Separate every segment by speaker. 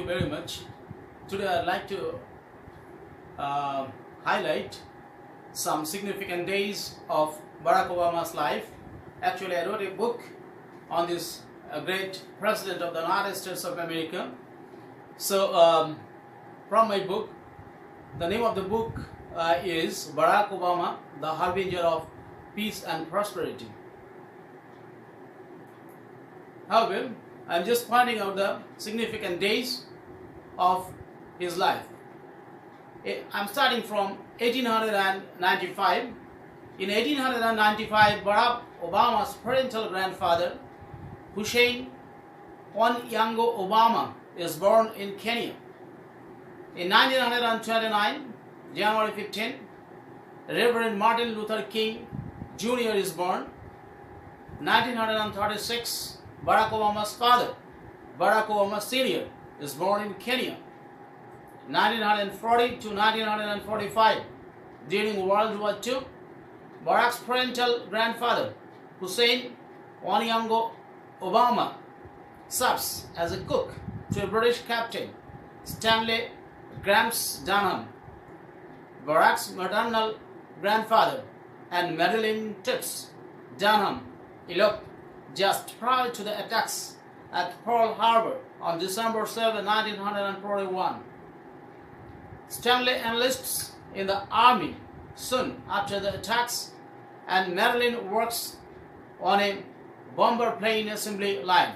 Speaker 1: very much. Today I'd like to highlight some significant days of Barack Obama's life. Actually, I wrote a book on this great president of the United States of America. So, from my book, the name of the book is Barack Obama, the Harbinger of Peace and Prosperity. However, I'm just pointing out the significant days of his life. I'm starting from 1895. In 1895, Barack Obama's parental grandfather, Hussein Onyango Obama, is born in Kenya. In 1929, January 15, Reverend Martin Luther King Jr. is born. 1936, Barack Obama's father, Barack Obama Sr., is born in Kenya. 1940 to 1945, during World War II, Barack's parental grandfather, Hussein Onyango Obama, serves as a cook to a British captain, Stanley Gramps Dunham. Barack's maternal grandfather and Madeline Toots Dunham eloped just prior to the attacks at Pearl Harbor on December 7, 1941. Stanley enlists in the army soon after the attacks, and Madeline works on a bomber plane assembly line.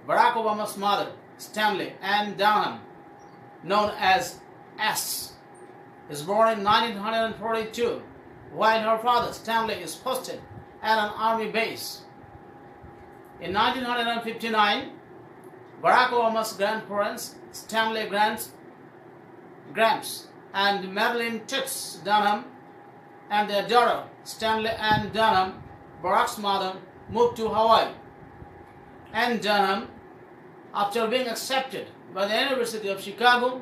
Speaker 1: Barack Obama's mother, Stanley Ann Dunham, known as S, is born in 1942, while her father, Stanley, is posted at an army base. In 1959, Barack Obama's grandparents, Stanley Gramps and Madeline Toots Dunham, and their daughter, Stanley Ann Dunham, Barack's mother, moved to Hawaii. Ann Dunham, after being accepted by the University of Chicago,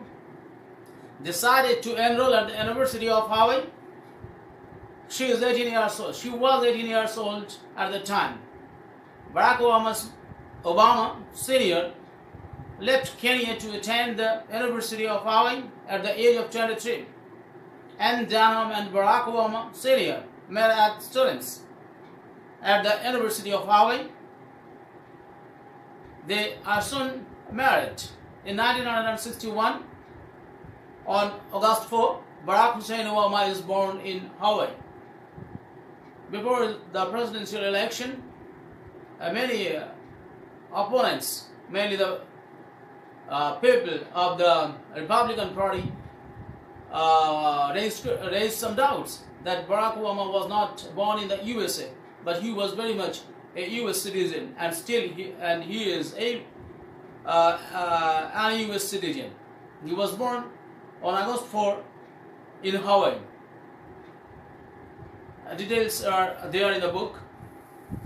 Speaker 1: decided to enroll at the University of Hawaii. She was 18 years old at the time. Barack Obama Sr. left Kenya to attend the University of Hawaii at the age of 23. Ann Dunham and Barack Obama Sr. met as students at the University of Hawaii. They are soon married. In 1961, on August 4, Barack Hussein Obama is born in Hawaii. Before the presidential election, many opponents, mainly the people of the Republican Party, raised some doubts that Barack Obama was not born in the USA, but he was very much a US citizen, and still he is an US citizen. He was born on August 4 in Hawaii. Details are there in the book.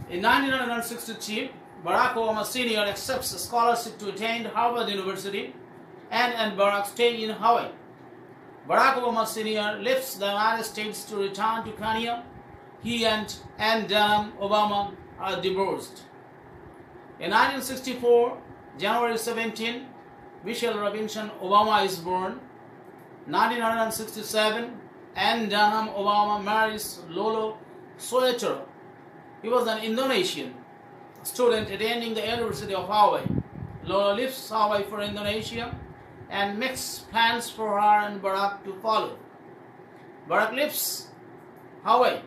Speaker 1: In 1963, Barack Obama Sr. accepts a scholarship to attend Harvard University, and Barack stay in Hawaii. Barack Obama Sr. leaves the United States to return to Kenya. He and Ann Dunham Obama are divorced. In 1964, January 17, Michelle Robinson Obama is born. 1967, Ann Dunham Obama marries Lolo Soetoro. He was an Indonesian student attending the University of Hawaii. Lolo leaves Hawaii for Indonesia and makes plans for her and Barack to follow. Barack leaves Hawaii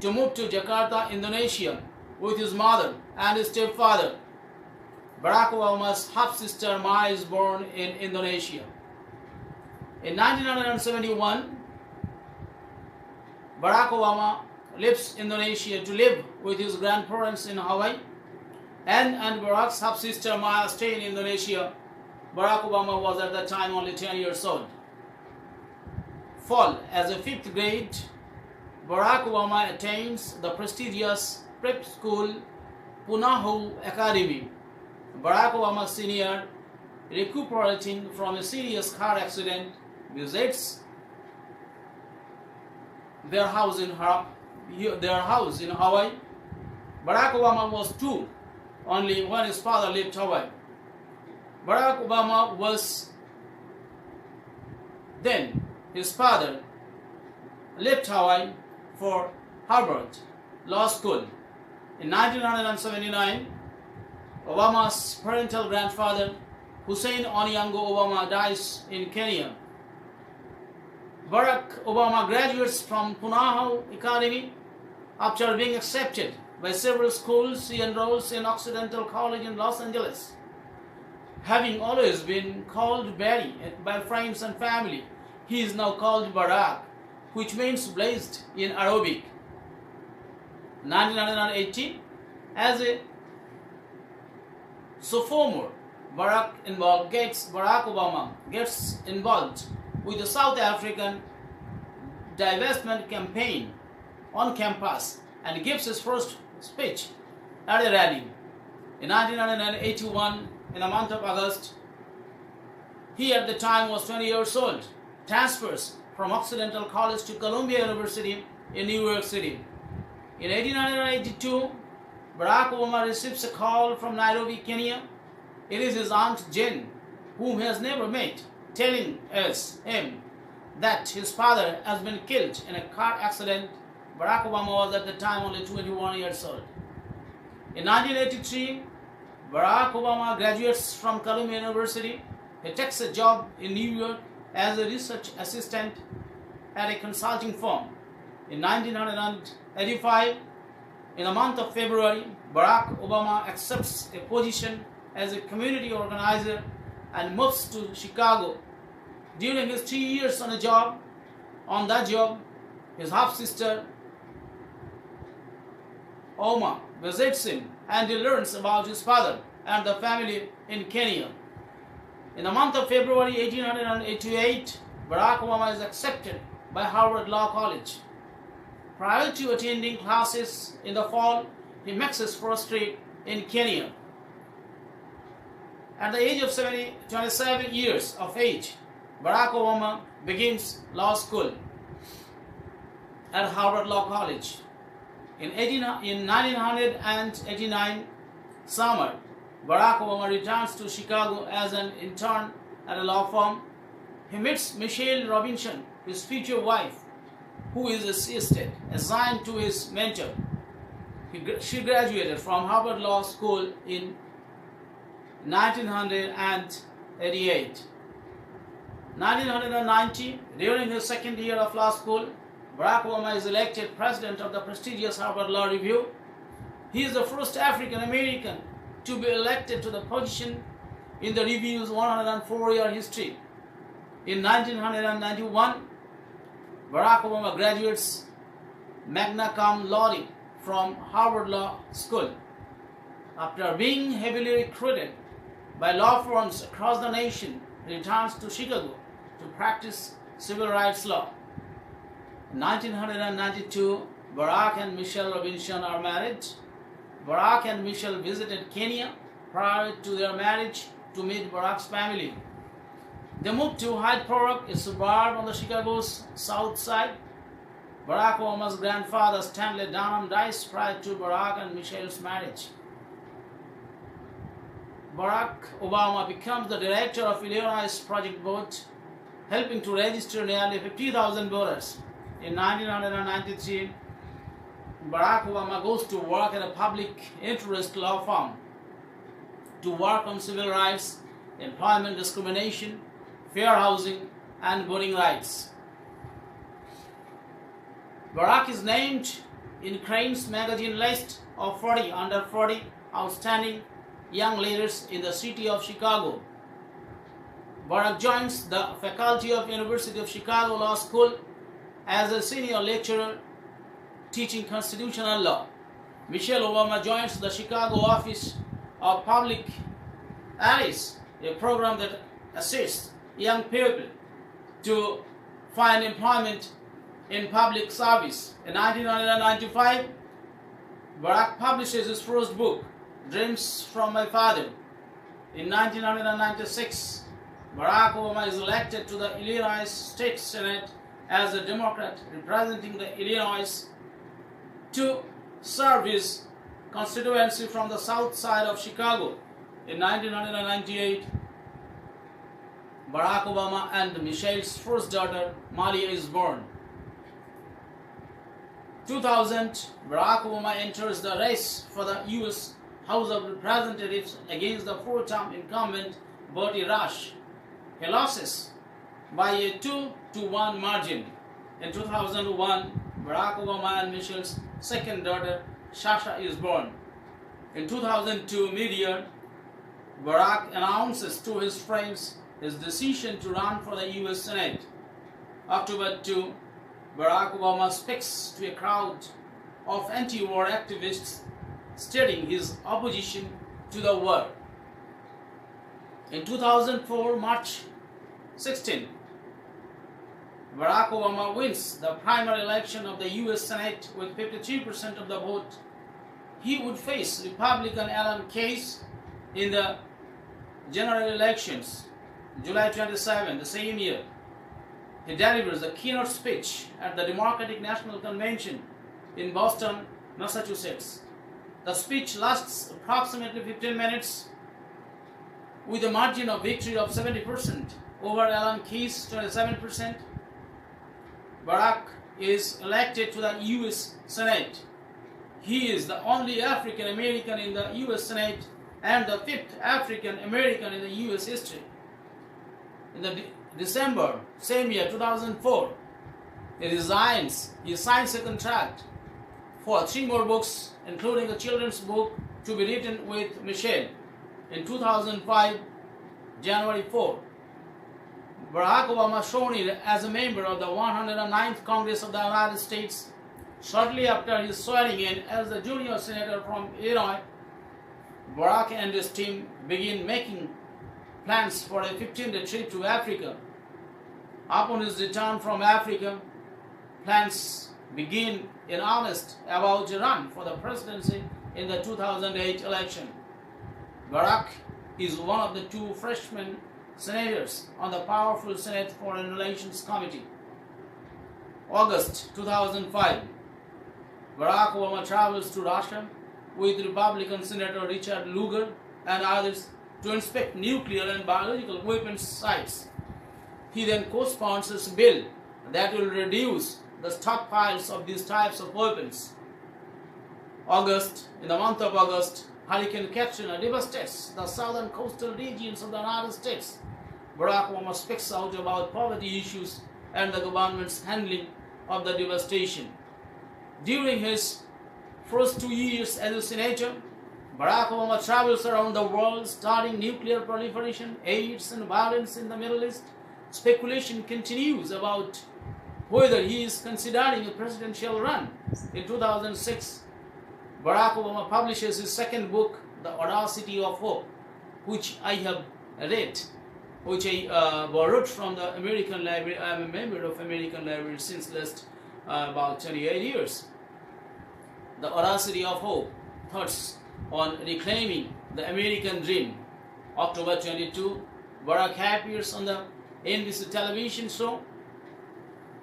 Speaker 1: to move to Jakarta, Indonesia, with his mother and his stepfather. Barack Obama's half-sister Maya is born in Indonesia. In 1971, Barack Obama leaves Indonesia to live with his grandparents in Hawaii, and Barack's half-sister Maya stay in Indonesia. Barack Obama was at that time only 10 years old. Fall. As a 5th grade, Barack Obama attains the prestigious prep school Punahou Academy. Barack Obama Sr., recuperating from a serious car accident, visits their house in Hawaii. Barack Obama was 2 only when his father left Hawaii. Barack Obama was then, his father left Hawaii for Harvard Law School. In 1979, Obama's parental grandfather, Hussein Onyango Obama, dies in Kenya. Barack Obama graduates from Punahou Academy. After being accepted by several schools, he enrolls in Occidental College in Los Angeles. Having always been called Barry by friends and family, he is now called Barack, which means blessed in Arabic. 1980, as a sophomore, Barack Obama gets involved with the South African divestment campaign on campus and gives his first speech at a rally. In 1981, in the month of August, he at the time was 20 years old, transfers from Occidental College to Columbia University in New York City. In 1982, Barack Obama receives a call from Nairobi, Kenya. It is his aunt Jane, whom he has never met, telling him that his father has been killed in a car accident. Barack Obama was at the time only 21 years old. In 1983, Barack Obama graduates from Columbia University. He takes a job in New York as a research assistant at a consulting firm. In 1985, in the month of February, Barack Obama accepts a position as a community organizer and moves to Chicago. During his 3 years on that job, his half-sister Oma visits him and he learns about his father and the family in Kenya. In the month of February 1888, Barack Obama is accepted by Harvard Law College. Prior to attending classes in the fall, he makes his first trip in Kenya. At the age of 27 years of age, Barack Obama begins law school at Harvard Law College. In 1989 summer, Barack Obama returns to Chicago as an intern at a law firm. He meets Michelle Robinson, his future wife, who is assigned to his mentor. She graduated from Harvard Law School in 1988. 1990, during his second year of law school, Barack Obama is elected president of the prestigious Harvard Law Review. He is the first African American to be elected to the position in the review's 104-year history. In 1991, Barack Obama graduates magna cum laude from Harvard Law School. After being heavily recruited by law firms across the nation, he returns to Chicago to practice civil rights law. In 1992, Barack and Michelle Robinson are married. Barack and Michelle visited Kenya prior to their marriage to meet Barack's family. They moved to Hyde Park, a suburb on the Chicago's south side. Barack Obama's grandfather, Stanley Dunham, dies prior to Barack and Michelle's marriage. Barack Obama becomes the director of Illinois Project Board, helping to register nearly 50,000 voters. In 1993, Barack Obama goes to work at a public interest law firm to work on civil rights, employment discrimination, fair housing, and voting rights. Barack is named in Crain's magazine list of 40 under 40 outstanding young leaders in the city of Chicago. Barack joins the faculty of University of Chicago Law School as a senior lecturer teaching constitutional law. Michelle Obama joins the Chicago Office of Public Affairs, a program that assists young people to find employment in public service. In 1995, Barack publishes his first book, Dreams from My Father. In 1996, Barack Obama is elected to the Illinois State Senate as a Democrat representing the Illinois to serve his constituency from the south side of Chicago. In 1998, Barack Obama and Michelle's first daughter, Malia, is born. 2000, Barack Obama enters the race for the U.S. House of Representatives against the four-term incumbent Bertie Rush. He loses by a 2-1 margin. In 2001, Barack Obama and Michelle's second daughter, Sasha, is born. In 2002 mid-year, Barack announces to his friends his decision to run for the U.S. Senate. October 2, Barack Obama speaks to a crowd of anti-war activists stating his opposition to the war. In 2004, March 16, Barack Obama wins the primary election of the U.S. Senate with 53% of the vote. He would face Republican Alan Keyes in the general elections, July 27, the same year. He delivers a keynote speech at the Democratic National Convention in Boston, Massachusetts. The speech lasts approximately 15 minutes with a margin of victory of 70% over Alan Keyes, 27%. Barack is elected to the U.S. Senate. He is the only African American in the U.S. Senate and the fifth African American in the U.S. history. In the December, same year, 2004, he signs a contract for 3 more books, including a children's book to be written with Michelle. In 2005, January 4, Barack Obama sworn in as a member of the 109th Congress of the United States. Shortly after his swearing in as the junior senator from Illinois, Barack and his team begin making plans for a 15-day trip to Africa. Upon his return from Africa, plans begin in earnest about a run for the presidency in the 2008 election. Barack is one of the 2 freshman senators on the powerful Senate Foreign Relations Committee. August 2005, Barack Obama travels to Russia with Republican Senator Richard Lugar and others to inspect nuclear and biological weapons sites. He then co-sponsors a bill that will reduce the stockpiles of these types of weapons. In the month of August, Hurricane Katrina devastates the southern coastal regions of the United States. Barack Obama speaks out about poverty issues and the government's handling of the devastation. During his first 2 years as a senator, Barack Obama travels around the world studying nuclear proliferation, AIDS, and violence in the Middle East. Speculation continues about whether he is considering a presidential run. In 2006, Barack Obama publishes his second book, The Audacity of Hope, which I have read, which I borrowed from the American Library. I am a member of American Library since last about 28 years. The Audacity of Hope, thoughts on reclaiming the American dream. October 22, Barack appears on the NBC television show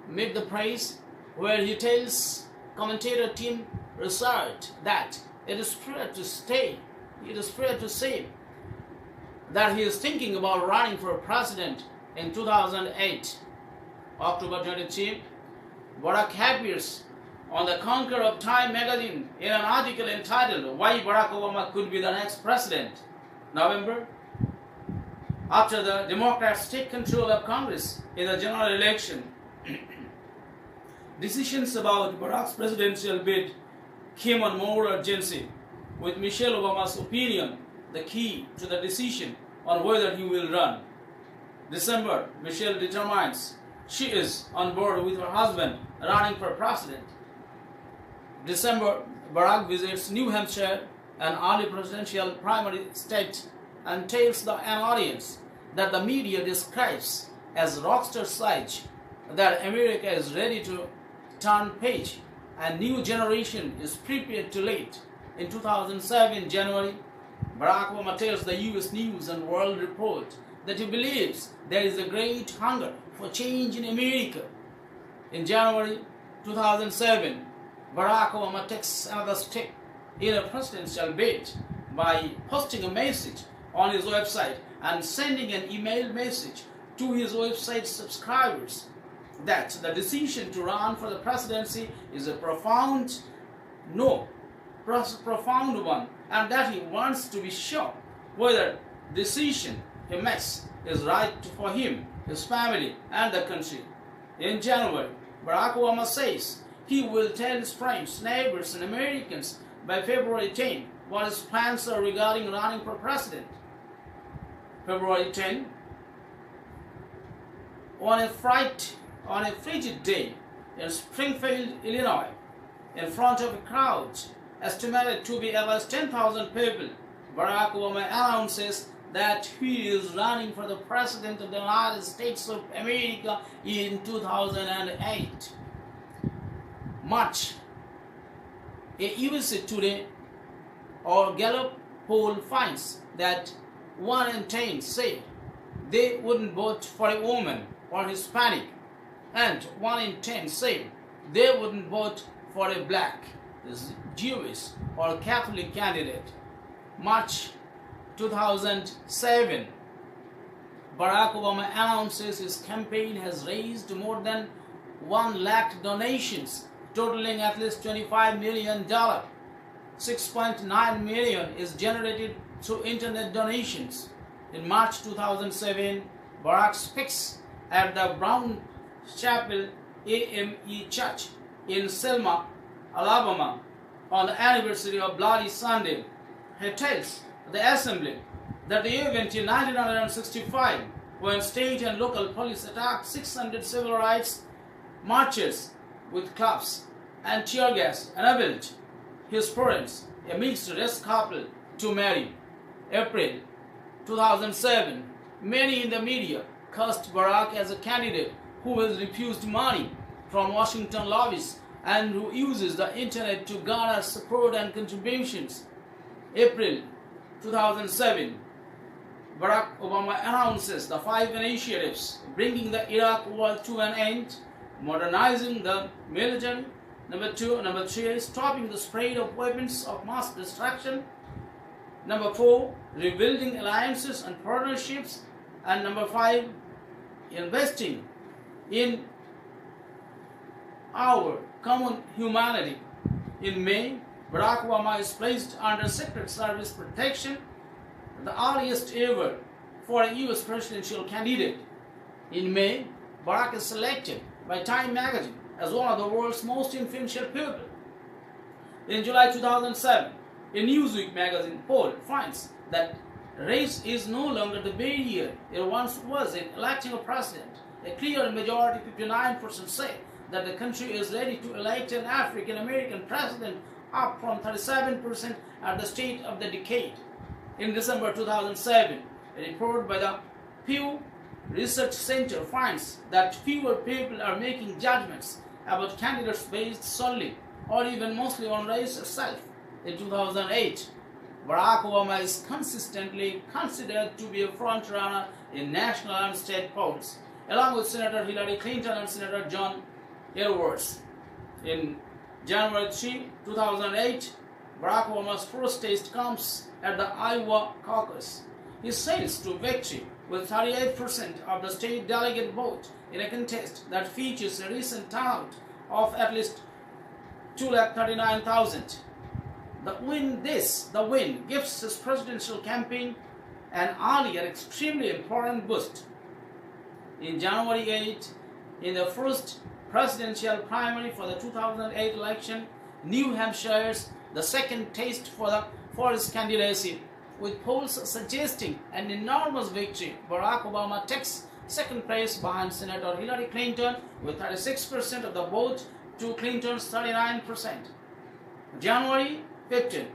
Speaker 1: Meet the Press, where he tells commentator Tim Russert that it is fair to say that he is thinking about running for president in 2008. October 23, Barack appears on the Conqueror of Time magazine in an article entitled Why Barack Obama Could Be the Next President. November, after the Democrats take control of Congress in the general election, decisions about Barack's presidential bid came on more urgency, with Michelle Obama's opinion the key to the decision on whether he will run. December, Michelle determines she is on board with her husband running for president. December, Barack visits New Hampshire, an early presidential primary state, and tells an audience that the media describes as rockstar size that America is ready to turn page and new generation is prepared to lead. In 2007, January, Barack Obama tells the U.S. News and World Report that he believes there is a great hunger for change in America. In January 2007, Barack Obama takes another step in a presidential bid by posting a message on his website and sending an email message to his website subscribers that the decision to run for the presidency is a profound one, and that he wants to be sure whether the decision he makes is right for him, his family, and the country. In January, Barack Obama says he will tell his friends, neighbors, and Americans by February 10 what his plans are regarding running for president. February 10, on a frigid day in Springfield, Illinois, in front of a crowd estimated to be about 10,000 people, Barack Obama announces that he is running for the President of the United States of America in 2008. March, a USA Today or Gallup poll finds that 1 in 10 say they wouldn't vote for a woman or Hispanic, and 1 in 10 say they wouldn't vote for a black, Jewish, or Catholic candidate. March 2007, Barack Obama announces his campaign has raised more than 1 lakh donations, totaling at least $25 million. 6.9 million is generated through internet donations. In March 2007, Barack speaks at the Brown Chapel AME Church in Selma, Alabama, on the anniversary of Bloody Sunday. He tells the assembly that the event in 1965, when state and local police attacked 600 civil rights marchers with clubs and tear gas, enabled his parents, a mixed-race couple, to marry. April 2007, many in the media cast Barack as a candidate who has refused money from Washington lobbies and who uses the internet to garner support and contributions. April 2007, Barack Obama announces the 5 initiatives bringing the Iraq war to an end: modernizing the military, number 3, stopping the spread of weapons of mass destruction, number 4, rebuilding alliances and partnerships, and number 5, investing in our common humanity. In May, Barack Obama is placed under Secret Service protection, the earliest ever for a U.S. presidential candidate. In May, Barack is selected by Time magazine as one of the world's most influential people. In July 2007, a Newsweek magazine poll finds that race is no longer the barrier it once was in electing a president. A clear majority, 59%, say that the country is ready to elect an African American president, up from 37% at the state of the decade. In December 2007, a report by the Pew Research Center finds that fewer people are making judgments about candidates based solely or even mostly on race itself. In 2008, Barack Obama is consistently considered to be a front-runner in national and state polls, along with Senator Hillary Clinton and Senator John Edwards. In January 3, 2008, Barack Obama's first taste comes at the Iowa caucus. He sails to victory with 38% of the state delegate vote in a contest that features a recent turnout of at least 239,000. The win gives his presidential campaign an early and extremely important boost. In January 8, in the first presidential primary for the 2008 election, New Hampshire's the second taste for his candidacy, with polls suggesting an enormous victory. Barack Obama takes second place behind Senator Hillary Clinton with 36% of the vote to Clinton's 39%. January 15,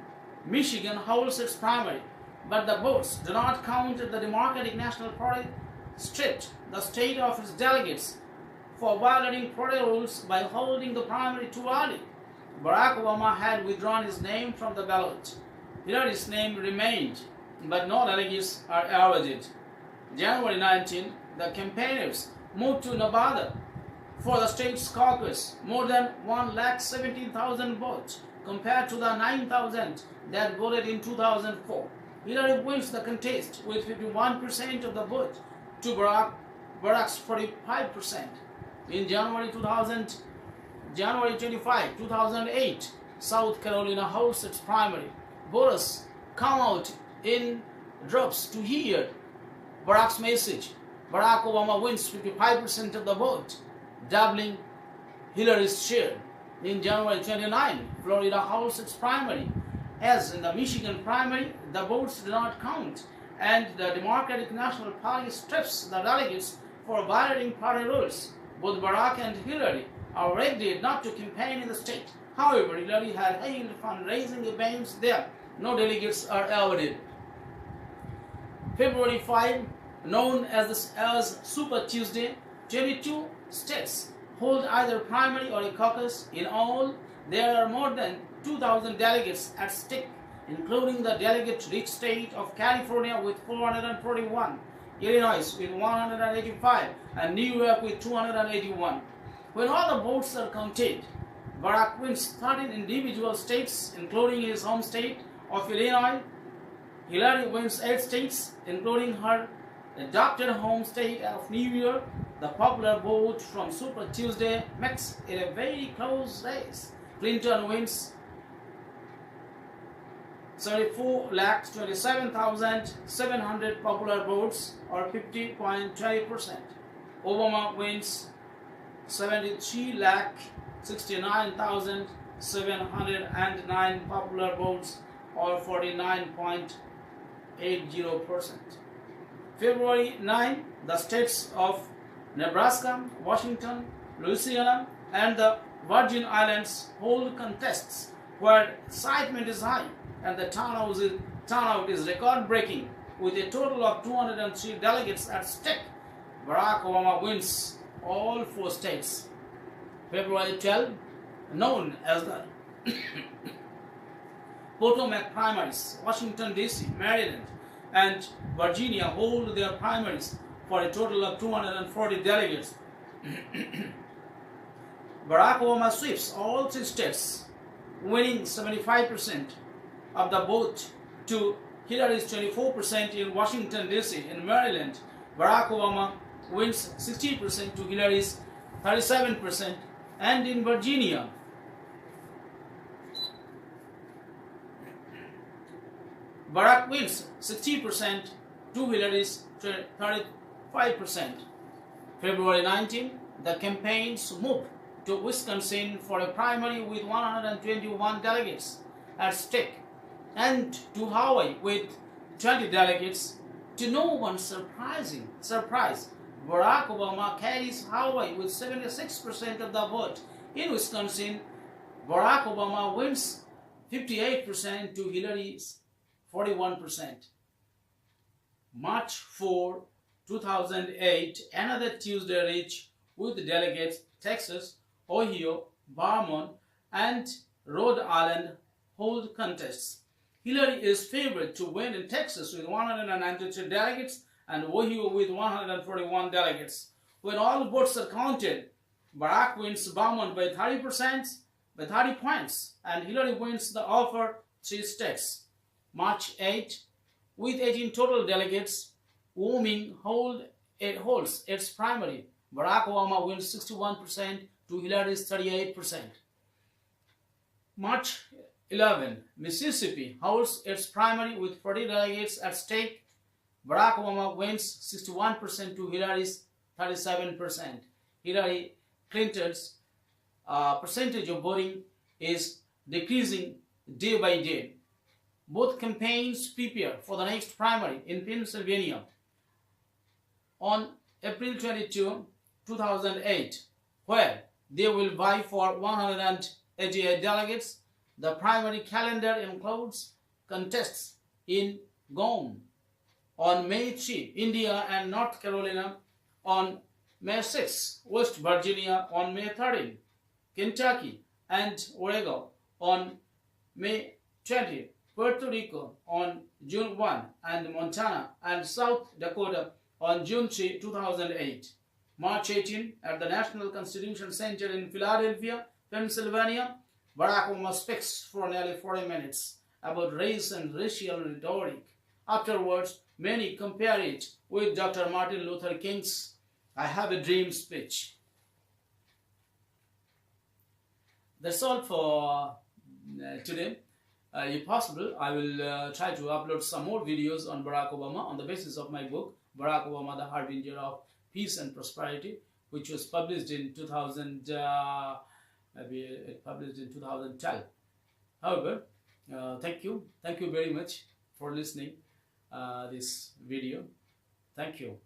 Speaker 1: Michigan holds its primary, but the votes do not count at the Democratic National Party stripped the state of its delegates for violating party rules by holding the primary too early. Barack Obama had withdrawn his name from the ballot. Hillary's name remained, but no delegates are awarded. January 19, the campaigners moved to Nevada for the state's caucus, more than 117,000 votes compared to the 9,000 that voted in 2004. Hillary wins the contest with 51% of the vote to Barack Barack's 45%. In January 25, 2008, South Carolina holds its primary. Voters come out in droves to hear Barack's message. Barack Obama wins 55% of the vote, doubling Hillary's share. In January 29, Florida holds its primary. As in the Michigan primary, the votes do not count, and the Democratic National Party strips the delegates for violating party rules. Both Barack and Hillary are ready not to campaign in the state. However, Hillary had held fundraising events there. No delegates are awarded. February 5, known as Super Tuesday, 22 states hold either primary or a caucus. In all, there are more than 2,000 delegates at stake, including the delegate-rich state of California with 441, Illinois with 185, and New York with 281. When all the votes are counted, Barack wins 13 individual states, including his home state of Illinois. Hillary wins 8 states, including her adopted home state of New York. The popular vote from Super Tuesday makes it a very close race. Clinton wins 74,27,700 popular votes, or 50.20%. Obama wins 73,69,709 popular votes, or 49.80%. February 9, the states of Nebraska, Washington, Louisiana, and the Virgin Islands hold contests where excitement is high and the turnout is record-breaking. With a total of 203 delegates at stake, Barack Obama wins all 4 states. February 12, known as the Potomac primaries, Washington, D.C., Maryland, and Virginia hold their primaries for a total of 240 delegates. Barack Obama sweeps all 3 states, winning 75% of the vote to Hillary's 24% in Washington, D.C. In Maryland, Barack Obama wins 60% to Hillary's 37%, and in Virginia, Barack wins 60% to Hillary's 35%. February 19, the campaigns move to Wisconsin for a primary with 121 delegates at stake, and to Hawaii with 20 delegates. To no one's surprise, Barack Obama carries Hawaii with 76% of the vote. In Wisconsin, Barack Obama wins 58% to Hillary's 41%. March 4, 2008, another Tuesday rich with delegates. Texas, Ohio, Vermont, and Rhode Island hold contests. Hillary is favored to win in Texas with 193 delegates and Ohio with 141 delegates. When all votes are counted, Barack wins Vermont by 30 points, and Hillary wins the other 3 states. March 8, with 18 total delegates, Wyoming holds its primary. Barack Obama wins 61% to Hillary's 38%. March 11, Mississippi holds its primary with 40 delegates at stake. Barack Obama wins 61% to Hillary's 37%. Hillary Clinton's percentage of voting is decreasing day by day. Both campaigns prepare for the next primary in Pennsylvania. On April 22, 2008, where they will vie for 188 delegates, the primary calendar includes contests in Guam on May 3, India and North Carolina on May 6, West Virginia on May 13, Kentucky and Oregon on May 20, Puerto Rico on June 1, and Montana and South Dakota on June 3, 2008. March 18, at the National Constitution Center in Philadelphia, Pennsylvania, Barack Obama speaks for nearly 40 minutes about race and racial rhetoric. Afterwards, many compare it with Dr. Martin Luther King's I have a dream speech. That's all for today. If possible, I will try to upload some more videos on Barack Obama on the basis of my book, Barack Obama, the Harbinger of Peace and Prosperity, which was published in 2012. However, thank you very much for listening this video. Thank you.